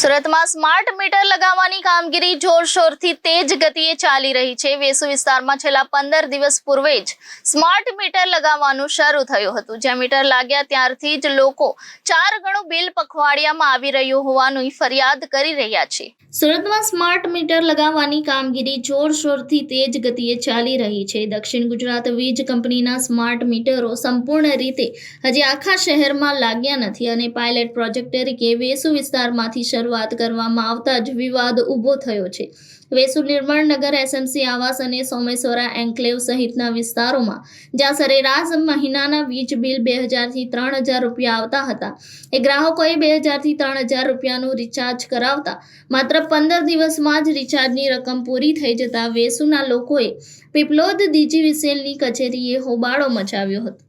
સુરતમાં smart meter લગાવવાની કામગીરી જોરશોરથી તેજ ગતિએ ચાલી રહી છે। વેસુ વિસ્તારમાં છેલ્લા 15 દિવસ પૂર્વે જ સ્માર્ટ મીટર લગાવવાનું શરૂ થયું હતું, જ્યાં મીટર લાગ્યા ત્યારથી જ લોકો 4 ગણું બિલ પખવાડિયામાં આવી રહ્યું હોવાની ફરિયાદ કરી રહ્યા છે। સુરતમાં સ્માર્ટ મીટર લગાવવાની કામગીરી જોરશોરથી તેજ ગતિએ ચાલી રહી છે। દક્ષિણ ગુજરાત વીજ કંપનીના સ્માર્ટ મીટરો સંપૂર્ણ રીતે હજી આખા શહેરમાં લાગ્યા નથી અને પાયલટ પ્રોજેક્ટ તરીકે વેસુ વિસ્તારમાંથી શરૂઆત કરવામાં આવતા જ વિવાદ ઊભો થયો છે। વેસુ નિર્મળનગર એસએમસી આવાસ અને સોમેશ્વરા એન્કલેવ સહિતના વિસ્તારોમાં જ્યાં સરેરાશ મહિનાના વીજ બિલ 2000 થી 3000 રૂપિયા આવતા હતા, એ ગ્રાહકોએ 2000 થી 3000 રૂપિયાનું રિચાર્જ કરાવતા માત્ર 15 દિવસમાં જ રિચાર્જની રકમ પૂરી થઈ જતા વેસુના લોકોએ પીપલોદ ડીજીવીસીએલની કચેરીએ હોબાળો મચાવ્યો હતો।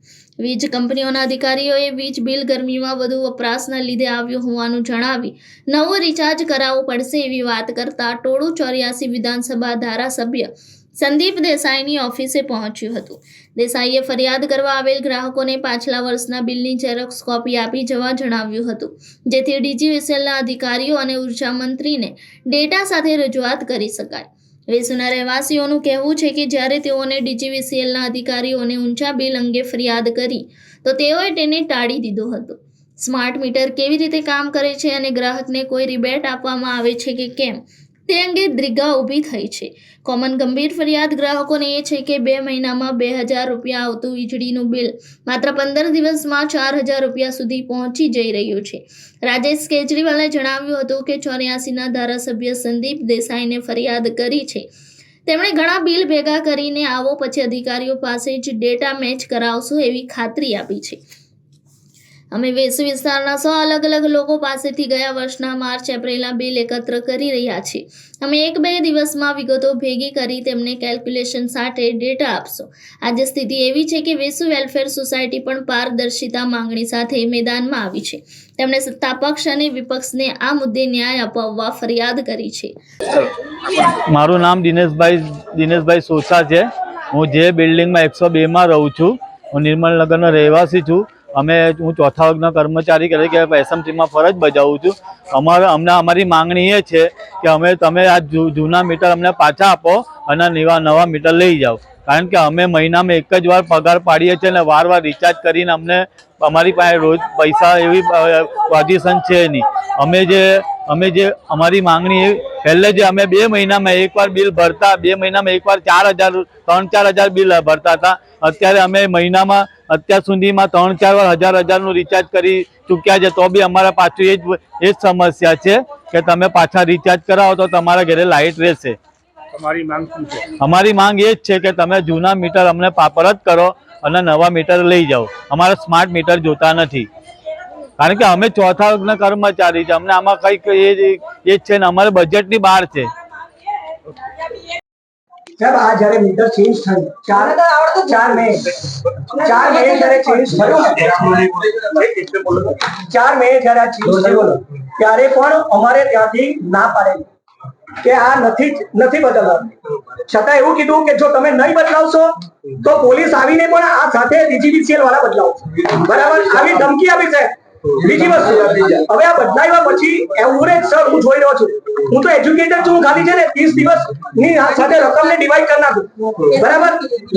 વીજ કંપનીઓના અધિકારીઓએ વીજ બિલ ગરમીમાં વધુ વપરાશના લીધે આવ્યું હોવાનું જણાવી નવું રિચાર્જ કરાવવું પડશે એવી વાત કરતા ટોળું 84 વિધાનસભા ધારાસભ્ય સંદીપ દેસાઈની ઓફિસે પહોંચ્યું હતું। દેસાઈએ ફરિયાદ કરવા આવેલ ગ્રાહકોને પાછલા વર્ષના બિલની ઝેરોક્સ કોપી આપી જવા જણાવ્યું હતું, જેથી ડીજીવીસીએલના અધિકારીઓ અને ઉર્જા મંત્રીને ડેટા સાથે રજૂઆત કરી શકાય। વેસુના રહેવાસીઓનું કહેવું છે કે જ્યારે તેઓને ડીજીવીસીએલના અધિકારીઓને ઊંચા બિલ અંગે ફરિયાદ કરી તો તેઓએ તેને ટાળી દીધો હતો। સ્માર્ટ મીટર કેવી રીતે કામ કરે છે અને ગ્રાહકને કોઈ રિબેટ આપવામાં આવે છે કે કેમ તે અંગે દ્રિગા ઊભી થઈ છે। કોમન ગંભીર ફરિયાદ ગ્રાહકોને એ છે કે 2 મહિનામાં 2000 રૂપિયા આવતું વીજળીનું બિલ માત્ર 15 દિવસમાં 4000 રૂપિયા સુધી પહોંચી જઈ રહ્યું છે। રાજેશ કેજરીવાલે જણાવ્યું હતું કે 84ના ધારાસભ્ય સંદીપ દેસાઈને ફરિયાદ કરી છે। તેમણે ઘણા બિલ ભેગા કરીને આવો પછી અધિકારીઓ પાસે જ ડેટા મેચ કરાવશું એવી ખાતરી આપી છે। અમે વેસુ વિસ્તારના 100 અલગ લોકો પાસેથી ગયા વર્ષના માર્ચ એપ્રિલના બિલ એકત્ર કરી રહ્યા છીએ। અમે 1-2 દિવસમાં વિગતો ભેગી કરી તેમને કેલ્ક્યુલેશન સાથે ડેટા આપશો। આજે સ્થિતિ એવી છે કે વેસુ વેલફેર સોસાયટી પણ પારદર્શિતા માંગણી સાથે મેદાનમાં આવી છે। તેમણે સત્તાપક્ષ અને વિપક્ષને આ મુદ્દે ન્યાય અપાવવા ફરિયાદ કરી છે। મારું નામ દિનેશભાઈ સોચા છે। હું જે બિલ્ડિંગમાં 102 માં રહું છું, હું નિર્મળનગરનો રહેવાસી છું। હું ચોથા વર્ગના કર્મચારી તરીકે એસએમસીમાં ફરજ બજાવું છું। અમારી માંગણી એ છે કે તમે આ જૂના મીટર અમને પાછા આપો અને નવા મીટર લઈ જાઓ, કારણ કે અમે મહિનામાં એક જ વાર પગાર પાડીએ છીએ અને વાર રિચાર્જ કરીને અમારી પાસે રોજ પૈસા એવી પોઝિશન છે નહીં। અમારી માંગણી પહેલે જે અમે 2 મહિનામાં એકવાર બિલ ભરતા, 2 મહિનામાં એકવાર 3-4 હજાર બિલ ભરતા હતા, અત્યારે અમે મહિનામાં અત્યાર સુધીમાં 3-4 વાર હજારનું રિચાર્જ કરી ચૂક્યા છે। તો બી અમારા પાછું એ જ સમસ્યા છે કે તમે પાછા રિચાર્જ કરાવો તો તમારા ઘરે લાઇટ રહેશે। તમારી માંગ શું છે? અમારી માંગ એ જ છે કે તમે જૂના મીટર અમને પરત કરો અને નવા મીટર લઈ જાઓ। અમારે સ્માર્ટ મીટર જોતા નથી, કારણ કે અમે ચોથા વર્ગના કર્મચારી છે। અમને આમાં કંઈક એ જ છે ને અમારે બજેટની બહાર છે। સાહેબ, આ જ્યારે મીટર ચેન્જ થયું 4 મે જ્યારે ચેન્જ થયું 4 મે જ્યારે આ ચેન્જ થયું ત્યારે પણ અમારે ત્યાંથી ના પાડેલી કે આ નથી બદલવાનું, છતાં એવું કીધું કે જો તમે નહીં બદલાવશો તો પોલીસ આવીને પણ આ સાથે ડીજીવીસીએલ વાળા બદલાવશે, બરાબર? આવી ધમકી આપી છે। બીજી વસ્તુ, હવે આ બદલાવ્યા પછી એવરેજ સર હું જોઈ રહ્યો છું, હું તો એજ્યુકેટેડ છું, ખાલી છે ને 30 દિવસ ની સાથે રકમને ડિવાઈડ કરી નાખું, બરાબર?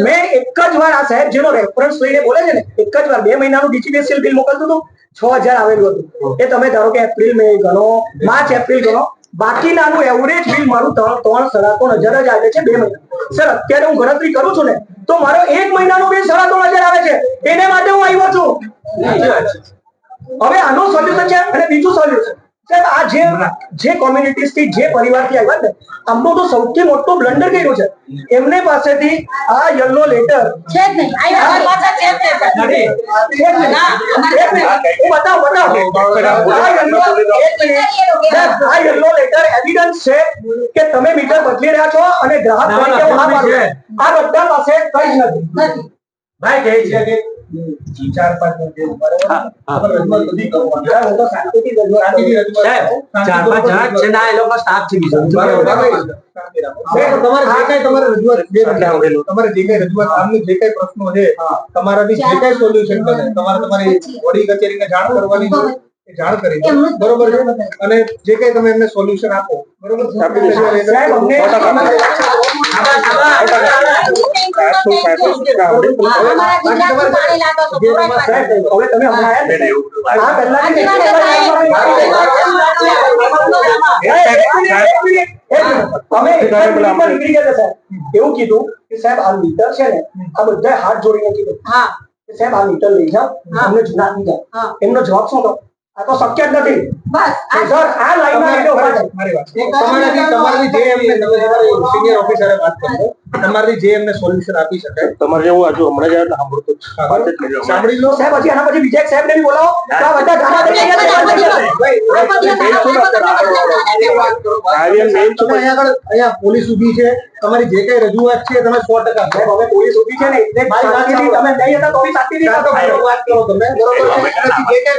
મેં એક જ વાર આ સાહેબ જેનો રેફરન્સ લઈને બોલે છે ને, એક જ વાર 2 મહિનાનું ડીજીવીસીએલ બિલ મોકલતું હતું, 6000 આવેલું હતું। એ તમે ધારો કે એપ્રિલ મે ગણો, માર્ચ એપ્રિલ ગણો, બાકીનાનું એવરેજ બિલ મારું 3-3.5 હજાર જ આવે છે 2 મહિના। સર, અત્યારે હું ગણતરી કરું છું ને તો મારો 1 મહિનાનું બિલ 3.5 આવે છે, એને માટે હું આવ્યો છું। હવે આનું સોલ્યુશન છે અને બીજું સોલ્યુશન સાહેબ, આ જે કોમ્યુનિટીઝ થી, જે પરિવારથી આવ્યા ને, આમનું તો સૌથી મોટું બ્લન્ડર કર્યું છે એમને પાસેથી આ યલો લેટર છે જ નહીં। આ યલો લેટર એવિડન્સ છે કે તમે મીટર બદલી રહ્યા છો અને ગ્રાહક તરીકે આ બધા પાસે કઈ જ નથી। ભાઈ કહે છે કે 4-5 રજૂઆત બધી કરવાની, હું તો શાંતિથી રજૂઆત કરું છું સાહેબ। 4-5 જણા છે ના, એ લોકો સ્ટાફ છે બીજો, તમારે જે કઈ તમારે રજૂઆત તમારે જે કઈ રજૂઆત આમની જે કઈ પ્રશ્નો છે તમારાથી જે કઈ સોલ્યુશન કરે તમારે તમારી વડી કચેરીને જાણ કરવાની એ જાણ કરી દો. બરોબર છે અને જે કઈ તમે એમને સોલ્યુશન આપો બરોબર છે આપી દેજો. સાહેબ, અમને હવે તમે હમણાં આયા ને? આ પહેલાની અમે એક જ મિનિટમાં નીકળી ગયા હતા, સાહેબ. એવું કીધું કે સાહેબ આ મીટર છે ને, આ બધા હાથ જોડીને કીધું કે સાહેબ આ મીટર લઈ જાઓ, અમને જૂના આપી જાઓ. એમનો જવાબ શું હતો? આ તો શક્ય જ નથી. સર, આ લાઈનમાં આવીને ઉભા છે. મારી વાત તમારાથી જે એમને સિનિયર ઓફિસરે વાત કરો, તમારાથી જે એમને સોલ્યુશન આપી શકે તમારે જેવું આજુ હમણાં જ સાંભળતો વાત જ કરી લો. સાંભળી લો. સાહેબ, હજી આના પછી બીજા એક સાહેબને બી બોલાવો. તો આ બધા ગાના દઈ ગયા છે. અહીંયા પોલીસ ઉભી છે, તમારી જે કઈ રજૂઆત છે તમે 100% સાહેબ, હવે પોલીસ ઊભી છે ને એટલે મારી વાત નથી. તમે નહીં હતા તો બી સાચી રીતે વાત કરો તમે બરોબર છે. એનાથી જે કઈ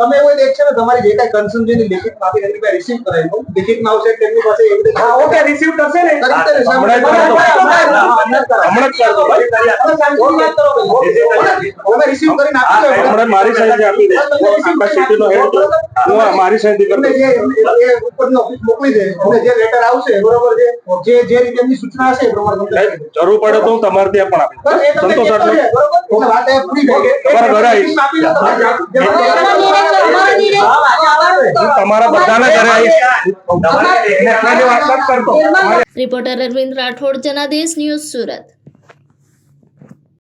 તમે એવું એક છે ને તમારી જે કઈ કન્સર્ન છે લિખિત માંથી એમની પાસે રિસીવ કરાવી લો. લિખિતમાં આવશે તેમની પાસે એવી હા, ઓકે, રિસીવ કરશે ને. તમે રિસીવ કરીને આપી દો. હમણાં મારી સાઈડ આપી દે. હું મારી સાઈડ તમને જે એ ઉપરની ઓફિસ મોકલી દે અને જે લેટર આવશે બરોબર છે જે રીતે એમની સૂચના હશે એ પ્રમાણે તમને જરૂર પડે તો હું તમારે ત્યાં પણ આપીશ. બસ એ તમને સંતોષ કહેતો છે, બરોબર? એટલે વાત એ પૂરી થઈ ગઈ. તમારા ઘરે આવીશ. આપી દો તમે. હું તમારા બધાના ઘરે આવીશ. Reporter Arvind Rathod, Janadesh news, Surat.